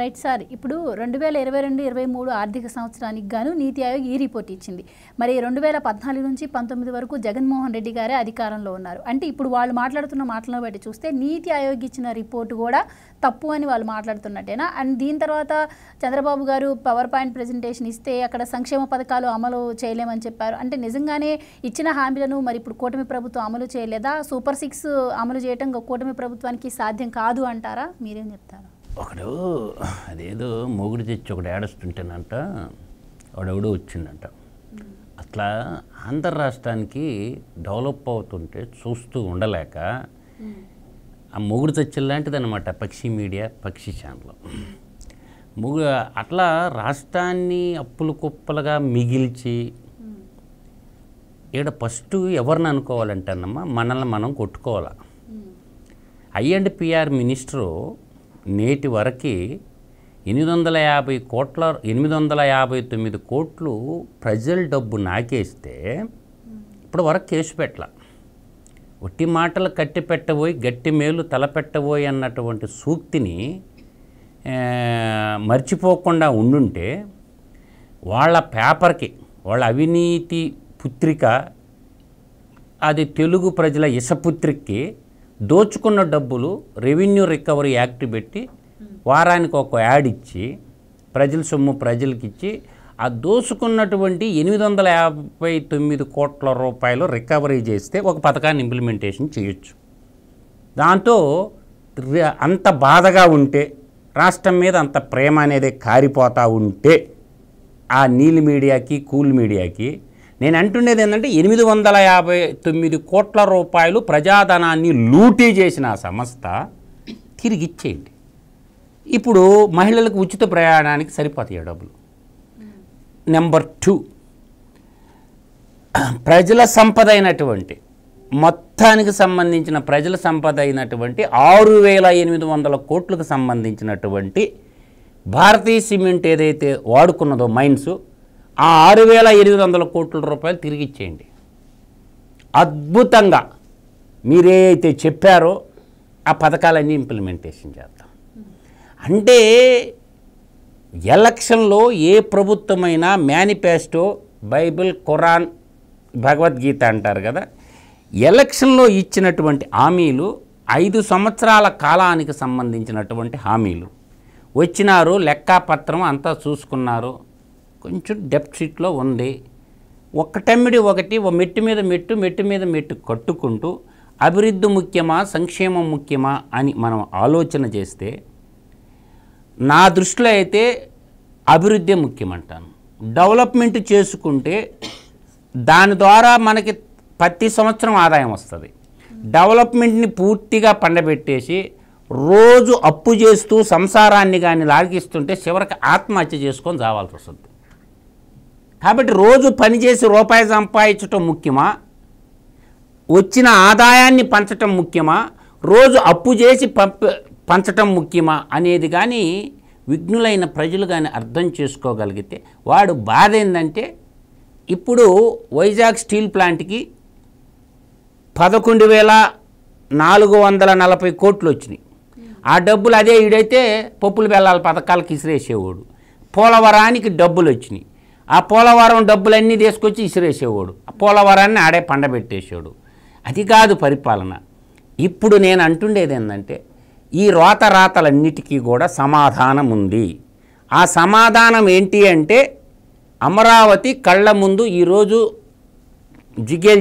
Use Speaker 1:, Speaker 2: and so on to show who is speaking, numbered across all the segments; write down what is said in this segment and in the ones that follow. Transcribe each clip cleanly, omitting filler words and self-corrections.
Speaker 1: Right sir. ఇప్పుడు 2022-23 ఆర్థిక సంవత్సరానికి గాను నీతి ఆయోగ్ ఈ రిపోర్ట్ ఇచ్చింది. మరి 2014 నుంచి 19 వరకు జగన్మోహన్ రెడ్డి గారే అధికారంలో ఉన్నారు. అంటే ఇప్పుడు వాళ్ళు మాట్లాడుతున్న మాటలను బట్టి చూస్తే నీతి ఆయోగ్ ఇచ్చిన రిపోర్టు కూడా తప్పు అని వాళ్ళు మాట్లాడుతున్నట్టేనా? అండ్ దీని తర్వాత చంద్రబాబు గారు పవర్ పాయింట్ ప్రెజెంటేషన్ ఇస్తే అక్కడ సంక్షేమ పథకాలు అమలు చేయలేమని చెప్పారు. అంటే నిజంగానే ఇచ్చిన హామీలను మరి ఇప్పుడు కూటమి ప్రభుత్వం అమలు చేయలేదా? సూపర్ 6 అమలు చేయడం కూటమి ప్రభుత్వానికి సాధ్యం కాదు అంటారా? మీరేం చెప్తారు?
Speaker 2: ఒకడు అదేదో మొగుడు తెచ్చి ఒకడు ఏడుస్తుంటేనంట వాడెవడో వచ్చిందంట. అట్లా ఆంధ్ర రాష్ట్రానికి డెవలప్ అవుతుంటే చూస్తూ ఉండలేక ఆ మొగుడు తెచ్చిన లాంటిది అనమాట పక్షి మీడియా, పక్షి ఛానల్. అట్లా రాష్ట్రాన్ని అప్పులు కుప్పలుగా మిగిల్చి ఇక్కడ ఫస్ట్ ఎవరిని అనుకోవాలంటేనమ్మా మనల్ని మనం కొట్టుకోవాలి. ఐ&పిఆర్ మినిస్టరు నేటి వరకు 859 కోట్లు ప్రజల డబ్బు నాకేస్తే ఇప్పుడు వరకు కేసు పెట్టాల. ఒట్టి మాటలు కట్టి పెట్టబోయి గట్టి మేలు తలపెట్టబోయి అన్నటువంటి సూక్తిని మర్చిపోకుండా ఉండుంటే వాళ్ళ పేపర్కి వాళ్ళ అవినీతి పుత్రిక అది తెలుగు ప్రజల ఇసపుత్రికకి దోచుకున్న డబ్బులు రెవెన్యూ రికవరీ యాక్ట్ పెట్టి వారానికి ఒక యాడ్ ఇచ్చి ప్రజల సొమ్ము ప్రజలకి ఇచ్చి ఆ దోచుకున్నటువంటి 859 కోట్ల రూపాయలు రికవరీ చేస్తే ఒక పథకాన్ని ఇంప్లిమెంటేషన్ చేయొచ్చు. దాంతో అంత బాధగా ఉంటే రాష్ట్రం మీద అంత ప్రేమ అనేది కారిపోతూ ఉంటే ఆ నీలి మీడియాకి కూల్ మీడియాకి నేను అంటుండేది ఏంటంటే 859 కోట్ల రూపాయలు ప్రజాధనాన్ని లూటీ చేసిన ఆ సంస్థ తిరిగి ఇచ్చేయండి. ఇప్పుడు మహిళలకు ఉచిత ప్రయాణానికి సరిపోతాయి డబ్బులు. నెంబర్ 2, ప్రజల సంపద అయినటువంటి మొత్తానికి సంబంధించిన ప్రజల సంపద అయినటువంటి 6,800 కోట్లకు సంబంధించినటువంటి భారతీయ సిమెంట్ ఏదైతే వాడుకున్నదో మైన్స్ ఆ 6,800 కోట్ల రూపాయలు తిరిగి ఇచ్చేయండి. అద్భుతంగా మీరేదైతే చెప్పారో ఆ పథకాలన్నీ ఇంప్లిమెంటేషన్ చేద్దాం. అంటే ఎలక్షన్లో ఏ ప్రభుత్వమైనా మేనిఫెస్టో, బైబిల్, ఖురాన్, భగవద్గీత అంటారు కదా, ఎలక్షన్లో ఇచ్చినటువంటి హామీలు 5 సంవత్సరాల కాలానికి సంబంధించినటువంటి హామీలు వచ్చినారు. లెక్కాపత్రం అంతా చూసుకున్నారు. కొంచెం డెఫిసిట్లో ఉంది. ఒకటమ్మిడి ఒకటి మెట్టు మీద మెట్టు, మెట్టు మీద మెట్టు కట్టుకుంటూ అభివృద్ధి ముఖ్యమా సంక్షేమం ముఖ్యమా అని మనం ఆలోచన చేస్తే నా దృష్టిలో అయితే అభివృద్ధి ముఖ్యమంటాను. డెవలప్మెంట్ చేసుకుంటే దాని ద్వారా మనకి ప్రతి సంవత్సరం ఆదాయం వస్తుంది. డెవలప్మెంట్ని పూర్తిగా పండబెట్టేసి రోజు అప్పు చేస్తూ సంసారాన్ని కానీ లాగిస్తుంటే చివరికి ఆత్మహత్య చేసుకొని చావాల్సి వస్తుంది. కాబట్టి రోజు పనిచేసి రూపాయి సంపాదించటం ముఖ్యమా, వచ్చిన ఆదాయాన్ని పంచటం ముఖ్యమా, రోజు అప్పు చేసి పంచటం ముఖ్యమా అనేది కానీ విఘ్నులైన ప్రజలు కానీ అర్థం చేసుకోగలిగితే వాడు బాధ ఏంటంటే ఇప్పుడు వైజాగ్ స్టీల్ ప్లాంట్కి 11,440 కోట్లు వచ్చినాయి. ఆ డబ్బులు అదే ఈడైతే పప్పులు బెల్లాల పథకాలకు ఇసిరేసేవాడు. పోలవరానికి డబ్బులు వచ్చినాయి. ఆ పోలవరం డబ్బులన్నీ తీసుకొచ్చి ఇసిరేసేవాడు. ఆ పోలవరాన్ని ఆడే పండబెట్టేసాడు. అది కాదు పరిపాలన. ఇప్పుడు నేను అంటుండేది ఏంటంటే ఈ రాతలన్నిటికీ కూడా సమాధానం ఉంది. ఆ సమాధానం ఏంటి అంటే అమరావతి కళ్ళ ముందు ఈరోజు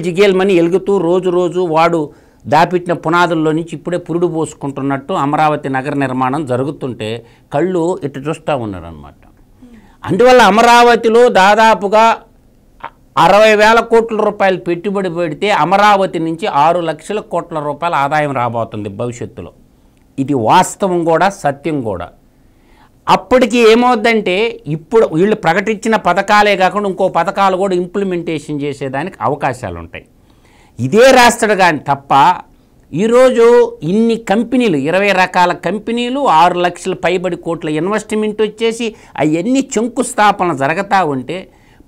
Speaker 2: జిగేల్మని ఎలుగుతూ రోజు వాడు దాపిట్టిన పునాదుల్లో నుంచి ఇప్పుడే పురుడు పోసుకుంటున్నట్టు అమరావతి నగర నిర్మాణం జరుగుతుంటే కళ్ళు ఇటు చూస్తూ ఉన్నారనమాట. అందువల్ల అమరావతిలో దాదాపుగా 60,000 కోట్ల రూపాయలు పెట్టుబడి పెడితే అమరావతి నుంచి 6 లక్షల కోట్ల రూపాయల ఆదాయం రాబోతుంది భవిష్యత్తులో. ఇది వాస్తవం కూడా సత్యం కూడా. అప్పటికి ఏమవుద్దంటే ఇప్పుడు వీళ్ళు ప్రకటించిన పథకాలే కాకుండా ఇంకో పథకాలు కూడా ఇంప్లిమెంటేషన్ చేసేదానికి అవకాశాలు ఉంటాయి. ఇదే రాస్తాడు కానీ తప్ప ఈరోజు ఇన్ని కంపెనీలు 20 రకాల కంపెనీలు 6 లక్షల పైబడి కోట్ల ఇన్వెస్ట్మెంట్ వచ్చేసి అవన్నీ శంకుస్థాపన జరుగుతూ ఉంటే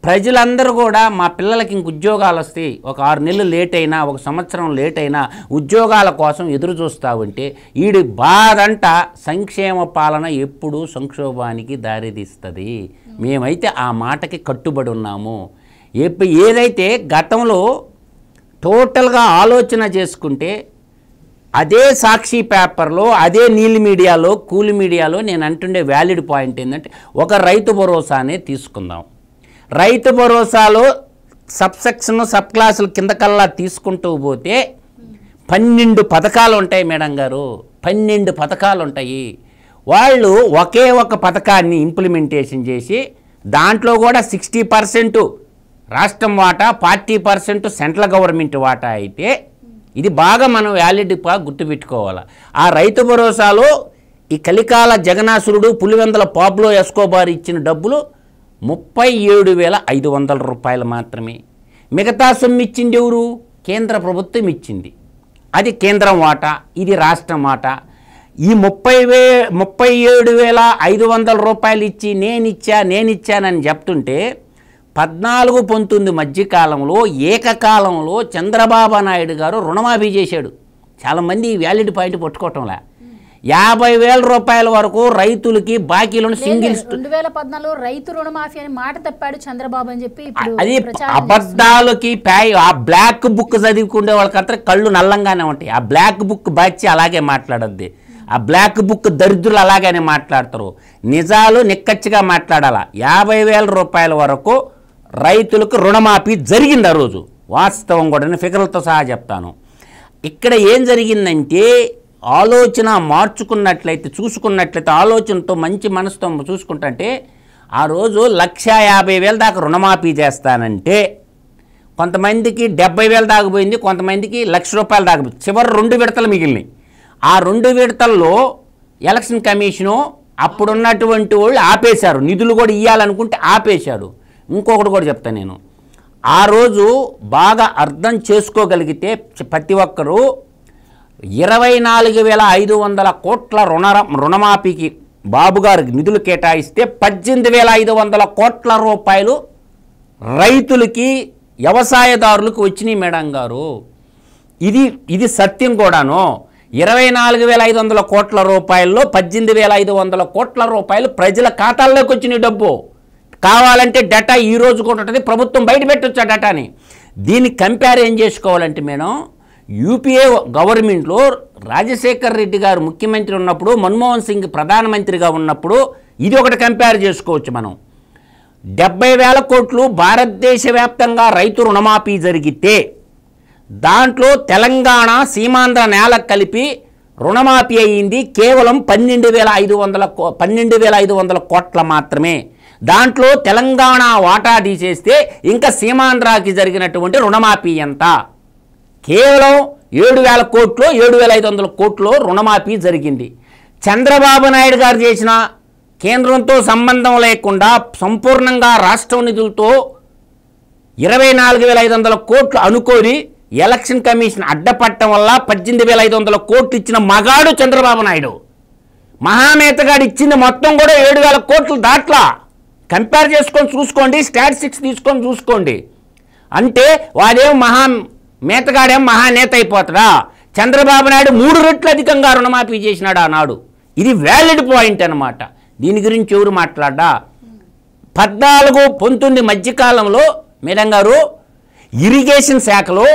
Speaker 2: ప్రజలందరూ కూడా మా పిల్లలకి ఇంక ఉద్యోగాలు వస్తాయి, ఒక 6 నెలలు లేట్ అయినా 1 సంవత్సరం లేట్ అయినా ఉద్యోగాల కోసం ఎదురు చూస్తూ ఉంటే వీడి బాధంట సంక్షేమ పాలన ఎప్పుడూ సంక్షోభానికి దారితీస్తుంది. మేమైతే ఆ మాటకి కట్టుబడి ఉన్నాము. ఏదైతే గతంలో టోటల్గా ఆలోచన చేసుకుంటే అదే సాక్షి పేపర్లో, అదే నీలి మీడియాలో, కూలి మీడియాలో నేను అంటుండే వ్యాలిడ్ పాయింట్ ఏంటంటే ఒక రైతు భరోసానే తీసుకుందాం. రైతు భరోసాలో సబ్సెక్షన్ సబ్ క్లాసులు కిందకల్లా తీసుకుంటూ పోతే 12 పథకాలు ఉంటాయి మేడం గారు, 12 పథకాలు ఉంటాయి. వాళ్ళు ఒకే ఒక పథకాన్ని ఇంప్లిమెంటేషన్ చేసి దాంట్లో కూడా 60% రాష్ట్రం వాటా, 40% సెంట్రల్ గవర్నమెంట్ వాటా అయితే ఇది బాగా మనం వ్యాలిడ్గా గుర్తుపెట్టుకోవాలి. ఆ రైతు భరోసాలో ఈ కలికాల జగనాసురుడు పులివెందుల పాబ్లో ఎస్కోబార్ ఇచ్చిన డబ్బులు 37,500 రూపాయలు మాత్రమే. మిగతా సొమ్ము ఇచ్చింది ఎవరు? కేంద్ర ప్రభుత్వం ఇచ్చింది. అది కేంద్రం వాటా, ఇది రాష్ట్రం వాటా. ఈ 37,500 రూపాయలు ఇచ్చి నేనిచ్చానని చెప్తుంటే 14-19 మధ్యకాలంలో ఏకకాలంలో చంద్రబాబు నాయుడు గారు రుణమాఫీ చేశాడు. చాలామంది వ్యాలిడ్ పాయింట్ పట్టుకోవటంలా 50,000 రూపాయల వరకు రైతులకి బాకీలను సింగిల్
Speaker 1: 2014 రైతు రుణమాఫీ అని మాట తప్పాడు చంద్రబాబు అని చెప్పి
Speaker 2: అది అబద్ధాలకి ఆ బ్లాక్ బుక్ చదువుకునే వాళ్ళకంతా కళ్ళు నల్లంగానే ఉంటాయి. ఆ బ్లాక్ బుక్ బాచి అలాగే మాట్లాడద్ది. ఆ బ్లాక్ బుక్ దరిద్రులు అలాగనే మాట్లాడతారు. నిజాలు నిక్కచ్చిగా మాట్లాడాల. 50,000 రూపాయల వరకు రైతులకు రుణమాఫీ జరిగింది ఆ రోజు. వాస్తవం కూడా ఫిగర్లతో సహా చెప్తాను. ఇక్కడ ఏం జరిగిందంటే ఆలోచన మార్చుకున్నట్లయితే చూసుకున్నట్లయితే ఆలోచనతో మంచి మనసుతో చూసుకుంటే ఆ రోజు 1,50,000 దాకా రుణమాఫీ చేస్తానంటే కొంతమందికి 70,000 దాకా పోయింది, కొంతమందికి 1,00,000 రూపాయలు దాకా చివరి 2 విడతలు మిగిలినాయి. ఆ 2 విడతల్లో ఎలక్షన్ కమిషను అప్పుడున్నటువంటి వాళ్ళు ఆపేశారు. నిధులు కూడా ఇవ్వాలనుకుంటే ఆపేశారు. ఇంకొకటి కూడా చెప్తాను నేను. ఆ రోజు బాగా అర్థం చేసుకోగలిగితే ప్రతి ఒక్కరూ 24,500 కోట్ల రుణమాఫీకి బాబు గారికి నిధులు కేటాయిస్తే 18,500 కోట్ల రూపాయలు రైతులకి వ్యవసాయదారులకు వచ్చినాయి మేడం గారు. ఇది సత్యం కూడాను. 24,500 కోట్ల రూపాయల్లో 18,500 కోట్ల రూపాయలు ప్రజల ఖాతాల్లోకి వచ్చిన డబ్బు. కావాలంటే డేటా ఈ రోజు కూడా ఉంటుంది, ప్రభుత్వం బయట పెట్టొచ్చు ఆ డేటాని. దీన్ని కంపేర్ ఏం చేసుకోవాలంటే మేడం, యూపీఏ గవర్నమెంట్లో రాజశేఖర్ రెడ్డి గారు ముఖ్యమంత్రి ఉన్నప్పుడు, మన్మోహన్ సింగ్ ప్రధానమంత్రిగా ఉన్నప్పుడు ఇది ఒకటి కంపేర్ చేసుకోవచ్చు మనం. 70,000 కోట్లు భారతదేశ వ్యాప్తంగా రైతు రుణమాఫీ జరిగితే దాంట్లో తెలంగాణ సీమాంధ్ర నేలకు కలిపి రుణమాఫీ అయ్యింది కేవలం 12,500 కోట్ల మాత్రమే. దాంట్లో తెలంగాణ వాటా తీసేస్తే ఇంకా సీమాంధ్రాకి జరిగినటువంటి రుణమాఫీ ఎంత? కేవలం 7,000 కోట్లు 7,500 కోట్లు రుణమాఫీ జరిగింది. చంద్రబాబు నాయుడు గారు చేసిన కేంద్రంతో సంబంధం లేకుండా సంపూర్ణంగా రాష్ట్రం నిధులతో 24,500 కోట్లు అనుకోని ఎలక్షన్ కమిషన్ అడ్డపట్టడం వల్ల 18,500 కోట్లు ఇచ్చిన మగాడు చంద్రబాబు నాయుడు. మహానేతగాడు ఇచ్చింది మొత్తం కూడా 7,000 కోట్లు దాట్లా. కంపేర్ చేసుకొని చూసుకోండి, స్టాటిస్టిక్స్ తీసుకొని చూసుకోండి. అంటే వాడేం మేతగాడేం మహానేత అయిపోతాడా? చంద్రబాబు నాయుడు 3 రెట్లు అధికంగా రుణమాఫీ చేసినాడు ఆనాడు. ఇది వ్యాలిడ్ పాయింట్ అన్నమాట. దీని గురించి ఎవరు మాట్లాడా? 14-19 మధ్యకాలంలో మేడం గారు ఇరిగేషన్ శాఖలో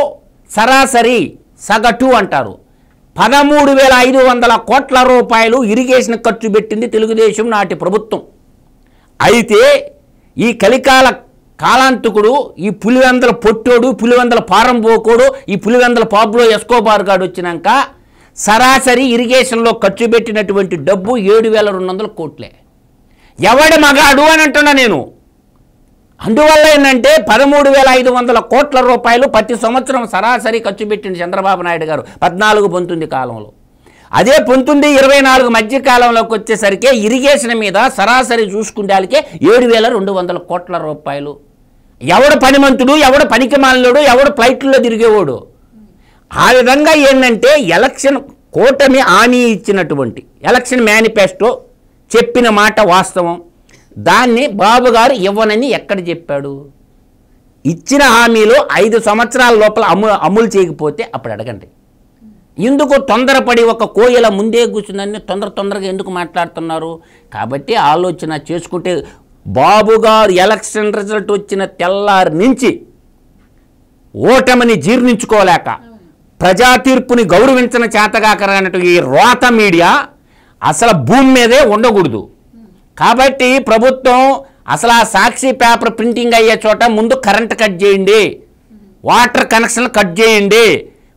Speaker 2: సరాసరి సగటు అంటారు 13,500 కోట్ల రూపాయలు ఇరిగేషన్ ఖర్చు పెట్టింది తెలుగుదేశం నాటి ప్రభుత్వం. అయితే ఈ కలికాల కాలాంతకుడు, ఈ పులివెందల పొట్టోడు, పులివెందల పారంపోకోడు, ఈ పులివెందల పాబ్లో ఎస్కోబార్ గారు వచ్చినాక సరాసరి ఇరిగేషన్లో ఖర్చు పెట్టినటువంటి డబ్బు 7,200 కోట్లే. ఎవడి మగాడు అని అంటున్నా నేను. అందువల్ల ఏంటంటే 13,500 కోట్ల రూపాయలు ప్రతి సంవత్సరం సరాసరి ఖర్చు పెట్టింది చంద్రబాబు నాయుడు గారు 14-19 కాలంలో. అదే 19-24 మధ్య కాలంలోకి వచ్చేసరికి ఇరిగేషన్ మీద సరాసరి చూసుకుంటే 7,200 కోట్ల రూపాయలు. ఎవడు పనిమంతుడు, ఎవడు పనికి మాలినోడు, ఎవడు ఫ్లైట్లో తిరిగేవాడు. ఆ విధంగా ఏంటంటే ఎలక్షన్ కూటమి హామీ ఇచ్చినటువంటి ఎలక్షన్ మేనిఫెస్టో చెప్పిన మాట వాస్తవం. దాన్ని బాబు గారు ఇవ్వనని ఎక్కడ చెప్పాడు? ఇచ్చిన హామీలు 5 సంవత్సరాల లోపల అమలు చేయకపోతే అప్పుడు అడగండి. ఎందుకు తొందరపడి ఒక కోయిల ముందే కూర్చుందని తొందరగా ఎందుకు మాట్లాడుతున్నారు? కాబట్టి ఆలోచన చేసుకుంటే బాబు గారు ఎలక్షన్ రిజల్ట్ వచ్చిన తెల్లారి నుంచి ఓటమిని జీర్ణించుకోలేక ప్రజా తీర్పుని గౌరవించిన చేతగాకరన్నట్టు ఈ రోత మీడియా అసలు భూమి మీదే ఉండకూడదు. కాబట్టి ప్రభుత్వం అసలు ఆ సాక్షి పేపర్ ప్రింటింగ్ అయ్యే చోట ముందు కరెంట్ కట్ చేయండి, వాటర్ కనెక్షన్లు కట్ చేయండి,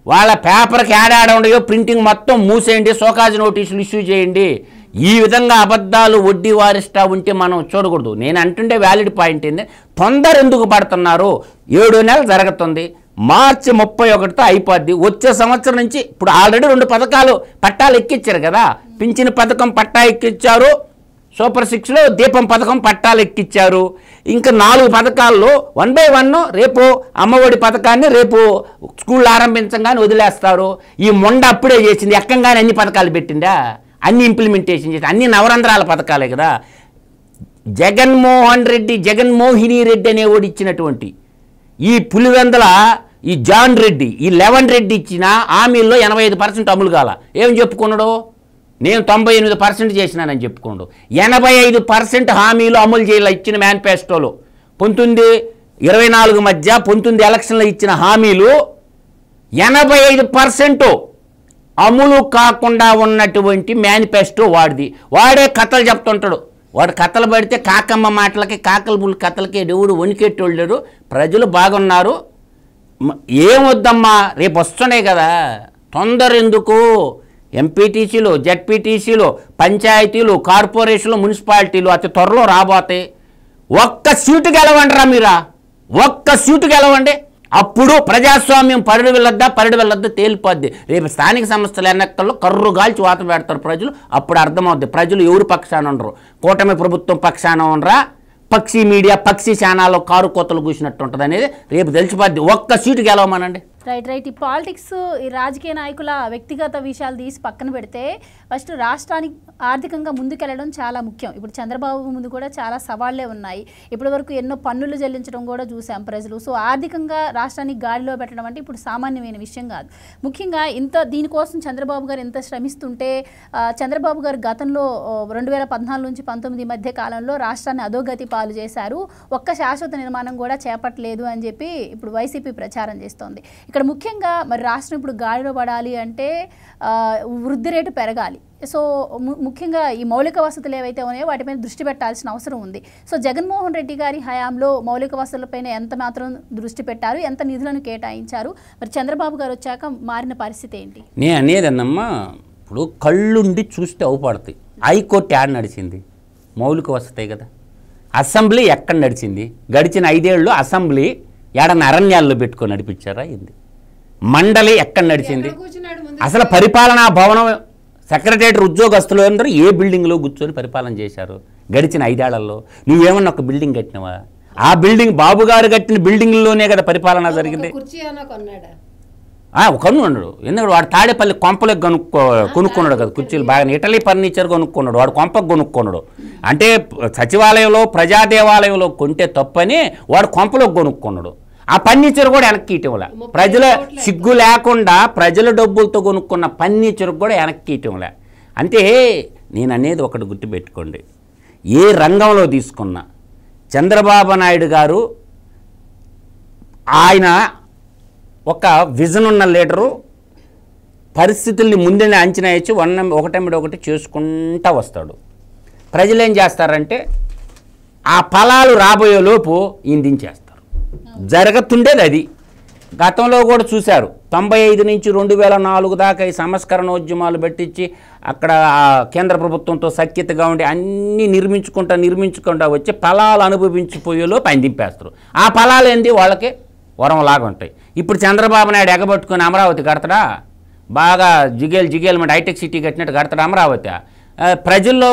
Speaker 2: వాళ్ళ పేపర్కి ఏడాడ ఉండయో ప్రింటింగ్ మొత్తం మూసేయండి, సోకాజ్ నోటీసులు ఇష్యూ చేయండి. ఈ విధంగా అబద్ధాలు వడ్డీ వారిస్తా ఉంటే మనం చూడకూడదు. నేను అంటుండే వ్యాలిడ్ పాయింట్ ఏంది, తొందర ఎందుకు పడుతున్నారు? 7 నెలలు జరుగుతుంది, మార్చి 31తో అయిపోద్ది. వచ్చే సంవత్సరం నుంచి ఇప్పుడు ఆల్రెడీ 2 పథకాలు పట్టాలు ఎక్కించారు కదా, పింఛన్ పథకం పట్టా ఎక్కించారు, సూపర్ 6లో దీపం పథకం పట్టాలు ఎక్కించారు. ఇంకా 4 పథకాల్లో 1 by 1 రేపు అమ్మఒడి పథకాన్ని రేపు స్కూల్ ఆరంభించగానే వదిలేస్తారు. ఈ మొండ అప్పుడే చేసింది, ఎక్కంగానే అన్ని పథకాలు పెట్టిందా, అన్ని ఇంప్లిమెంటేషన్ చేసి అన్ని నవరంధ్రాల పథకాలే కదా. జగన్మోహిని రెడ్డి అనేవాడు ఇచ్చినటువంటి ఈ పులివెందల ఈ జాన్ రెడ్డి ఈ 11 రెడ్డి ఇచ్చిన హామీల్లో 85% అమలు కాల. ఏం చెప్పుకున్నాడు? నేను 98% చేసినానని చెప్పుకోండు. 85% హామీలు అమలు చేయాలి ఇచ్చిన మేనిఫెస్టోలో. 19-24 మధ్య 19 ఎలక్షన్లో ఇచ్చిన హామీలు 85% అమలు కాకుండా ఉన్నటువంటి మేనిఫెస్టో వాడిది. వాడే కథలు చెప్తుంటాడు. వాడు కథలు పడితే కాకమ్మ మాటలకి కాకల కథలకి దేవుడు వణికెట్టోళ్ళు. ప్రజలు బాగున్నారు, ఏమొద్దమ్మా రేపు వస్తున్నాయి కదా, తొందర ఎందుకు? ఎంపీటీసీలు, జెడ్పీటీసీలు, పంచాయతీలు, కార్పొరేషన్లు, మున్సిపాలిటీలు అతి త్వరలో రాబోతాయి. ఒక్క సీటు గెలవండిరా మీరా, ఒక్క సీటు గెలవండి, అప్పుడు ప్రజాస్వామ్యం పరిడి వెళ్ళొద్దా తేలిపోద్ది. రేపు స్థానిక సంస్థల ఎన్నికల్లో కర్రు గాల్చి వాత పెడతారు ప్రజలు, అప్పుడు అర్థమవుద్ది ప్రజలు ఎవరు పక్షాన ఉండరు. కూటమి ప్రభుత్వం పక్షాన ఉండరా, పక్షి మీడియా పక్షి ఛానల్లో కారు కోతలు కూసినట్టు ఉంటుంది అనేది రేపు తెలిసిపోద్ది. ఒక్క సీటు గెలవమనండి.
Speaker 1: రైట్ ఈ పాలిటిక్స్, ఈ రాజకీయ నాయకుల వ్యక్తిగత విషయాలు తీసి పక్కన పెడితే ఫస్ట్ రాష్ట్రానికి ఆర్థికంగా ముందుకెళ్ళడం చాలా ముఖ్యం. ఇప్పుడు చంద్రబాబు ముందు కూడా చాలా సవాళ్లే ఉన్నాయి. ఇప్పటి వరకు ఎన్నో పన్నులు చెల్లించడం కూడా చూసాం ప్రజలు. సో ఆర్థికంగా రాష్ట్రానికి గాడిలో పెట్టడం అంటే ఇప్పుడు సామాన్యమైన విషయం కాదు. ముఖ్యంగా దీనికోసం చంద్రబాబు గారు ఎంత శ్రమిస్తుంటే, చంద్రబాబు గారు గతంలో 2014 నుంచి 19 మధ్య కాలంలో రాష్ట్రాన్ని అధోగతి పాలు చేశారు, ఒక్క శాశ్వత నిర్మాణం కూడా చేపట్టలేదు అని చెప్పి ఇప్పుడు వైసీపీ ప్రచారం చేస్తోంది. ఇక్కడ ముఖ్యంగా మరి రాష్ట్రం ఇప్పుడు గాడిలో పడాలి అంటే వృద్ధి రేటు పెరగాలి. సో ముఖ్యంగా ఈ మౌలిక వసతులు ఏవైతే ఉన్నాయో వాటిపైన దృష్టి పెట్టాల్సిన అవసరం ఉంది. సో జగన్మోహన్ రెడ్డి గారి హయాంలో మౌలిక వసతులపైన ఎంత మాత్రం దృష్టి పెట్టారు, ఎంత నిధులను కేటాయించారు, మరి చంద్రబాబు గారు వచ్చాక మారిన పరిస్థితి ఏంటి?
Speaker 2: నేను అనేదన్నమ్మా, ఇప్పుడు కళ్ళుండి చూస్తే అవుపడతాయి. హైకోర్టు యాడ్ నడిచింది, మౌలిక వసతే కదా. అసెంబ్లీ ఎక్కడ నడిచింది? గడిచిన 5 ఏళ్ళు అసెంబ్లీ ఏడన్నా అరణ్యాల్లో పెట్టుకొని నడిపించారా? ఏంది? మండలి ఎక్కడ నడిచింది? అసలు పరిపాలనా భవనం సెక్రటేరియట్ ఉద్యోగస్తులు అందరూ ఏ బిల్డింగ్లో కూర్చొని పరిపాలన చేశారు గడిచిన 5 ఏళ్లలో? నువ్వేమన్నా ఒక బిల్డింగ్ కట్టినవా? ఆ బిల్డింగ్ బాబు గారు కట్టిన బిల్డింగ్లోనే కదా పరిపాలన జరిగింది. కొనుక్కున్నాడు, ఎందుకంటే వాడు తాడేపల్లి కొంపలకు కొనుక్కున్నాడు కదా కుర్చీలు, బాగా ఇటలీ ఫర్నిచర్ కొనుక్కున్నాడు, వాడు కొంపకు కొనుక్కున్నాడు. అంటే సచివాలయంలో ప్రజాదేవాలయంలో కొంటే తప్పని వాడు కొంపలోకి కొనుక్కున్నాడు. ఆ ఫర్నిచర్ కూడా వెనక్కి ఇటీవల ప్రజల సిగ్గు లేకుండా ప్రజల డబ్బులతో కొనుక్కున్న ఫర్నిచర్ కూడా వెనక్కి ఇటీవల. అంటే నేను అనేది ఒకటి గుర్తుపెట్టుకోండి, ఏ రంగంలో తీసుకున్నా చంద్రబాబు నాయుడు గారు ఆయన ఒక విజన్ ఉన్న లీడరు, పరిస్థితుల్ని ముందే అంచనా ఇచ్చి ఒకటమిడి ఒకటి చేసుకుంటూ వస్తాడు. ప్రజలు ఏం చేస్తారంటే ఆ ఫలాలు రాబోయే లోపు ఈయన దించేస్తారు. జరుగుతుండేది అది. గతంలో కూడా చూశారు, 95 నుంచి 2004 దాకా ఈ సంస్కరణోద్యమాలు పెట్టించి అక్కడ కేంద్ర ప్రభుత్వంతో సఖ్యతగా ఉండి అన్నీ నిర్మించుకుంటా వచ్చి ఫలాలు అనుభవించిపోయేలోపు ఆయన దింపేస్తారు. ఆ ఫలాలు ఏంది వాళ్ళకి వరంలాగా ఉంటాయి. ఇప్పుడు చంద్రబాబు నాయుడు ఎగబట్టుకుని అమరావతి కడతాడా? బాగా జిగేల్మంటే హైటెక్ సిటీ కట్టినట్టు కడతాడు అమరావతి. ప్రజల్లో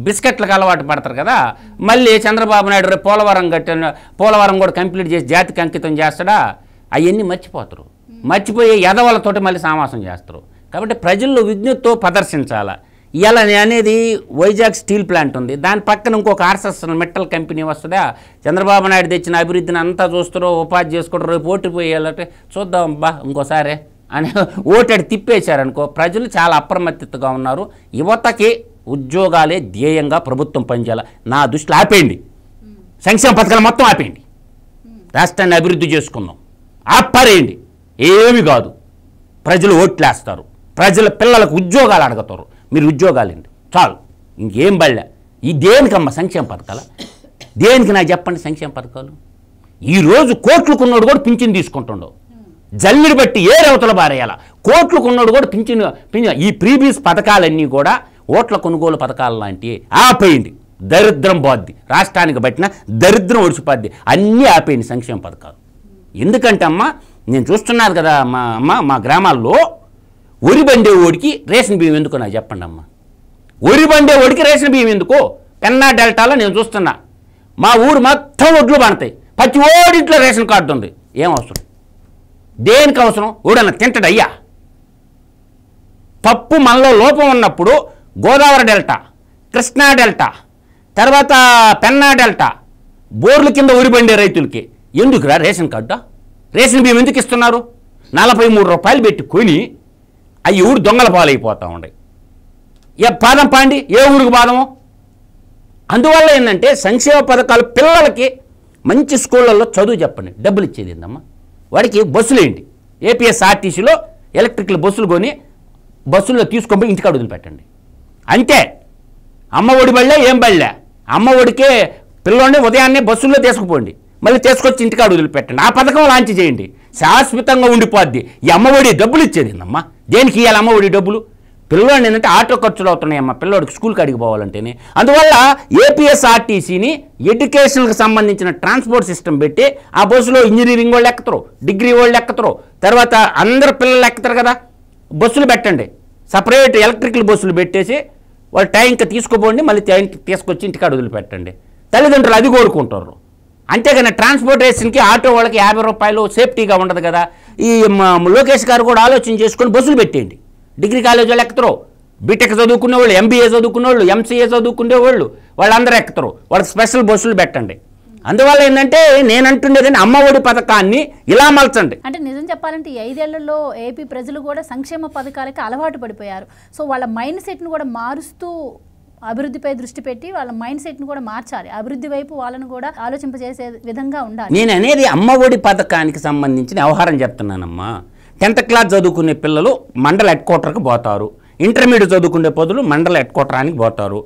Speaker 2: బిస్కెట్లకు అలవాటు పడతారు కదా. మళ్ళీ చంద్రబాబు నాయుడు రేపు పోలవరం కూడా కంప్లీట్ చేసి జాతికి అంకితం చేస్తాడా? అవన్నీ మర్చిపోతారు. మర్చిపోయి ఎదవలతోటి మళ్ళీ సమాసం చేస్తారు. కాబట్టి ప్రజల్లో విజ్ఞతతో ప్రదర్శించాలి. ఇవాళ అనేది వైజాగ్ స్టీల్ ప్లాంట్ ఉంది, దాని పక్కన ఇంకొక ఆర్ఎస్ఎస్ మెటల్ కంపెనీ వస్తుందా, చంద్రబాబు నాయుడు తెచ్చిన అభివృద్ధిని అంతా చూస్తారో ఉపాధి చేసుకుంటారు, రేపు ఓటు పోయేయాలంటే చూద్దాం బా ఇంకోసారి అని ఓటాడు తిప్పేశారనుకో, ప్రజలు చాలా అప్రమత్తతగా ఉన్నారు. యువతకి ఉద్యోగాలే ధ్యేయంగా ప్రభుత్వం పనిచేయాలి. నా దృష్టిలో ఆపేయండి, సంక్షేమ పథకాలు మొత్తం ఆపేయండి, రాష్ట్రాన్ని అభివృద్ధి చేసుకుందాం, ఆపారేయండి. ఏమి కాదు, ప్రజలు ఓట్లేస్తారు, ప్రజల పిల్లలకు ఉద్యోగాలు అడుగుతారు, మీరు ఉద్యోగాలు ఏంటి చాలు, ఇంకేం బళ్ళ. ఈ దేనికమ్మా సంక్షేమ పథకాలు, దేనికి నాకు చెప్పండి సంక్షేమ పథకాలు? ఈరోజు కోట్లుకున్నోడు కూడా పింఛన్ తీసుకుంటుండవు, జల్లిని బట్టి ఏ రవతల బారేయాల, కోట్లుకున్నోడు కూడా పింఛన్. ఈ ప్రీవియస్ పథకాలన్నీ కూడా ఓట్ల కొనుగోలు పథకాలు లాంటివి ఆపేయండి, దరిద్రం పోద్ది, రాష్ట్రానికి పట్టిన దరిద్రం ఒడిచిపోద్ది, అన్నీ ఆపేయండి సంక్షేమ పథకాలు. ఎందుకంటే అమ్మ నేను చూస్తున్నారు కదా మా గ్రామాల్లో వరి బండే ఓడికి రేషన్ బియ్యం ఎందుకు నాకు చెప్పండి అమ్మ. వరి బండే ఓడికి రేషన్ బియ్యం ఎందుకో పెన్నా డెల్టాలో నేను చూస్తున్నా. మా ఊరు మొత్తం ఒడ్లు పడతాయి, ప్రతి ఓడింట్లో రేషన్ కార్డు ఉంది. ఏం అవసరం, దేనికి అవసరం? ఓడన్నా తింటాడు అయ్యా. పప్పు మనలో లోపం ఉన్నప్పుడు గోదావరి డెల్టా, కృష్ణా డెల్టా, తర్వాత పెన్నా డెల్టా బోర్ల కింద వరి బండే రైతులకి ఎందుకురా రేషన్ కార్డు? రేషన్ బియ్యం ఎందుకు ఇస్తున్నారు? 43 రూపాయలు పెట్టి కొని అవి ఊరు దొంగల పాలైపోతూ ఉండే. పాదం పాండి ఏ ఊరికి పాదము? అందువల్ల ఏంటంటే సంక్షేమ పథకాలు పిల్లలకి మంచి స్కూళ్ళల్లో చదువు చెప్పండి, డబ్బులు ఇచ్చేది ఏందమ్మా? వాడికి బస్సులు ఏంటి, ఏపీఎస్ఆర్టీసీలో ఎలక్ట్రికల్ బస్సులు కొని బస్సుల్లో తీసుకొని ఇంటికాడ వదిలిపెట్టండి అంతే. అమ్మ ఒడి బళ్ళే ఏం బళ్ళే, అమ్మ ఒడికే పిల్లోని ఉదయాన్నే బస్సుల్లో తీసుకుపోండి, మళ్ళీ తీసుకొచ్చి ఇంటికాడ వదిలిపెట్టండి. ఆ పథకం లాంచ్ చేయండి, శాశ్వతంగా ఉండిపోద్ది. ఈ అమ్మ ఒడి డబ్బులు ఇచ్చేది ఏందమ్మా? దేనికి ఇవ్వాలి అమ్మ ఒడి డబ్బులు? పిల్లోడిని ఏంటంటే ఆటో ఖర్చులు అవుతున్నాయమ్మా పిల్లోడికి స్కూల్కి అడిగి పోవాలంటేనే. అందువల్ల ఏపీఎస్ఆర్టీసీని ఎడ్యుకేషన్కి సంబంధించిన ట్రాన్స్పోర్ట్ సిస్టమ్ పెట్టి ఆ బస్సులో ఇంజనీరింగ్ వాళ్ళు ఎక్కుతారు, డిగ్రీ వాళ్ళు ఎక్కుతారు, తర్వాత అందరు పిల్లలు ఎక్కుతారు కదా, బస్సులు పెట్టండి, సపరేట్ ఎలక్ట్రికల్ బస్సులు పెట్టేసి వాళ్ళు టైంకి తీసుకుపోండి, మళ్ళీ టైంకి తీసుకొచ్చి ఇంటికాడ వదిలిపెట్టండి. తల్లిదండ్రులు అది కోరుకుంటారు. అంతేగాని ట్రాన్స్పోర్టేషన్కి ఆటో వాళ్ళకి 50 రూపాయలు సేఫ్టీగా ఉండదు కదా. ఈ లోకేష్ గారు కూడా ఆలోచన చేసుకొని బస్సులు పెట్టేయండి. డిగ్రీ కాలేజ్ వాళ్ళు ఎక్కుతారు, బీటెక్ చదువుకునే వాళ్ళు, ఎంబీఏ చదువుకునే వాళ్ళు, ఎంసీఏ చదువుకునే వాళ్ళు, వాళ్ళందరూ ఎక్కుతారు, వాళ్ళకి స్పెషల్ బస్సులు పెట్టండి. అందువల్ల ఏంటంటే నేను అంటుండేది అమ్మ ఒడి పథకాన్ని ఇలా మలచండి.
Speaker 1: అంటే నిజం చెప్పాలంటే ఈ 5 ఏళ్లలో ఏపీ ప్రజలు కూడా సంక్షేమ పథకాలకి అలవాటు పడిపోయారు. సో వాళ్ళ మైండ్ సెట్ను కూడా మారుస్తూ అభివృద్ధిపై దృష్టి పెట్టి వాళ్ళ మైండ్ సెట్ను కూడా మార్చాలి, అభివృద్ధి వైపు వాళ్ళను కూడా ఆలోచింపజేసే విధంగా ఉండాలి.
Speaker 2: నేను అనేది అమ్మ ఒడి పథకానికి సంబంధించిన వ్యవహారం చెప్తున్నానమ్మా. 10th క్లాస్ చదువుకునే పిల్లలు మండల హెడ్ క్వార్టర్కి పోతారు, ఇంటర్మీడియట్ చదువుకునే పదులు మండల హెడ్ క్వార్టరానికి పోతారు,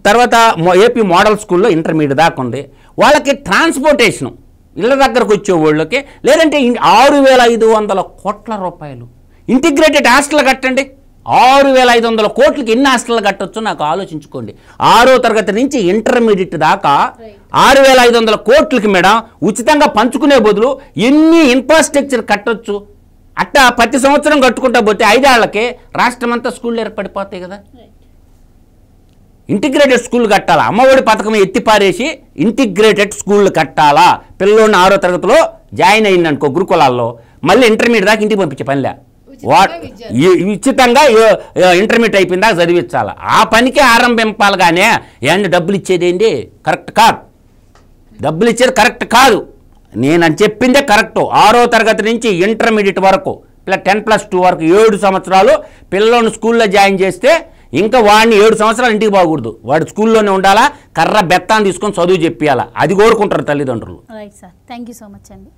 Speaker 2: తర్వాత ఏపీ మోడల్ స్కూల్లో ఇంటర్మీడియట్ దాకా ఉంది. వాళ్ళకి ట్రాన్స్పోర్టేషను ఇళ్ళ దగ్గరకు వచ్చే వాళ్ళకి లేదంటే 6,500 కోట్ల రూపాయలు ఇంటిగ్రేటెడ్ హాస్టల్ కట్టండి. 6,500 కోట్లకి ఎన్ని హాస్టల్ కట్టొచ్చో నాకు ఆలోచించుకోండి. 6వ తరగతి నుంచి ఇంటర్మీడియట్ దాకా 6,500 కోట్లకి మేడం ఉచితంగా పంచుకునే బదులు ఎన్ని ఇన్ఫ్రాస్ట్రక్చర్ కట్టొచ్చు. అట్టా ప్రతి సంవత్సరం కట్టుకుంటా పోతే 5 ఏళ్లకే రాష్ట్రం అంతా స్కూళ్ళు ఏర్పడిపోతాయి కదా. ఇంటిగ్రేటెడ్ స్కూల్ కట్టాలా, అమ్మఒడి పథకం ఎత్తిపారేసి ఇంటిగ్రేటెడ్ స్కూళ్ళు కట్టాలా. పిల్లోని 6వ తరగతిలో జాయిన్ అయిందనుకో గురుకులాల్లో, మళ్ళీ ఇంటర్మీడియట్ దాకా ఇంటికి పంపించే పనిలే, ఉచితంగా ఇంటర్మీడియట్ అయిపోయిందా చదివించాలి. ఆ పనికి ఆరంభింపాలి కానీ ఏంటి డబ్బులు ఇచ్చేది ఏంటి కరెక్ట్ కాదు, డబ్బులు ఇచ్చేది కరెక్ట్ కాదు. నేను అని చెప్పిందే కరెక్టు. 6వ తరగతి నుంచి ఇంటర్మీడియట్ వరకు 10+2 వరకు 7 సంవత్సరాలు పిల్లలను స్కూల్లో జాయిన్ చేస్తే ఇంకా వాడిని 7 సంవత్సరాలు ఇంటికి పోకూడదు, వాడు స్కూల్లోనే ఉండాలా, కర్ర బెత్తాన్ని తీసుకొని చదువు చెప్పియాలా. అది కోరుకుంటారు తల్లిదండ్రులు.
Speaker 1: Right sir, thank you so much అండి.